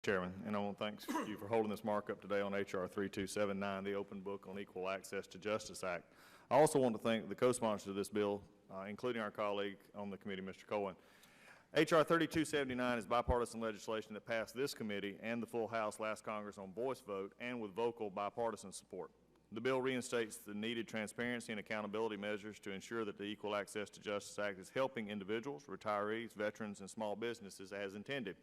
Chairman, and I want to thank you for holding this markup today on H.R. 3279, the Open Book on Equal Access to Justice Act. I also want to thank the co-sponsors of this bill, including our colleague on the committee, Mr. Cohen. H.R. 3279 is bipartisan legislation that passed this committee and the full House last Congress on voice vote and with vocal bipartisan support. The bill reinstates the needed transparency and accountability measures to ensure that the Equal Access to Justice Act is helping individuals, retirees, veterans, and small businesses as intended.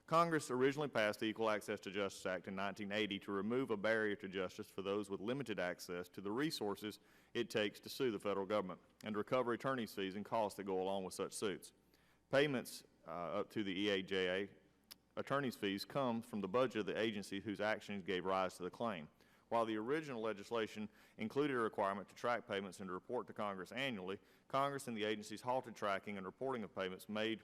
Congress originally passed the Equal Access to Justice Act in 1980 to remove a barrier to justice for those with limited access to the resources it takes to sue the federal government and to recover attorney's fees and costs that go along with such suits. Payments up to the EAJA attorney's fees come from the budget of the agency whose actions gave rise to the claim. While the original legislation included a requirement to track payments and to report to Congress annually, Congress and the agencies halted tracking and reporting of payments made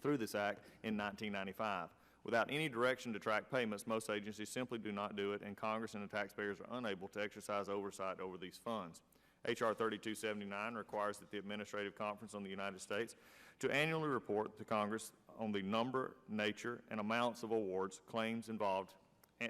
through this act in 1995. Without any direction to track payments, most agencies simply do not do it, and Congress and the taxpayers are unable to exercise oversight over these funds. H.R. 3279 requires that the Administrative Conference on the United States to annually report to Congress on the number, nature, and amounts of awards, claims involved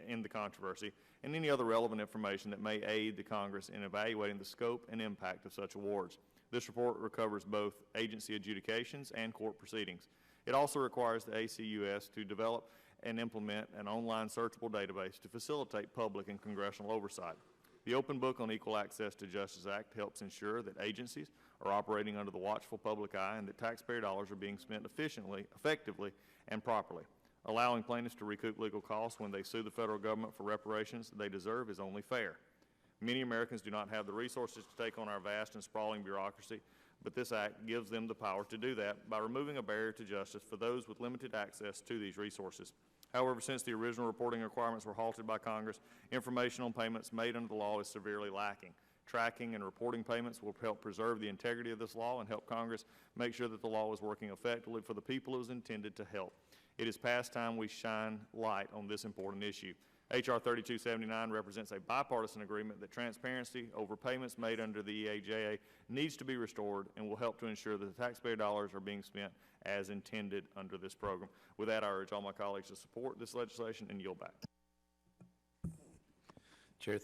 in the controversy, and any other relevant information that may aid the Congress in evaluating the scope and impact of such awards. This report recovers both agency adjudications and court proceedings. It also requires the ACUS to develop and implement an online searchable database to facilitate public and congressional oversight. The Open Book on Equal Access to Justice Act helps ensure that agencies are operating under the watchful public eye and that taxpayer dollars are being spent efficiently, effectively, and properly. Allowing plaintiffs to recoup legal costs when they sue the federal government for reparations they deserve is only fair. Many Americans do not have the resources to take on our vast and sprawling bureaucracy, but this act gives them the power to do that by removing a barrier to justice for those with limited access to these resources. However, since the original reporting requirements were halted by Congress, information on payments made under the law is severely lacking. Tracking and reporting payments will help preserve the integrity of this law and help Congress make sure that the law is working effectively for the people it was intended to help. It is past time we shine light on this important issue. H.R. 3279 represents a bipartisan agreement that transparency over payments made under the EAJA needs to be restored and will help to ensure that the taxpayer dollars are being spent as intended under this program. With that, I urge all my colleagues to support this legislation and yield back.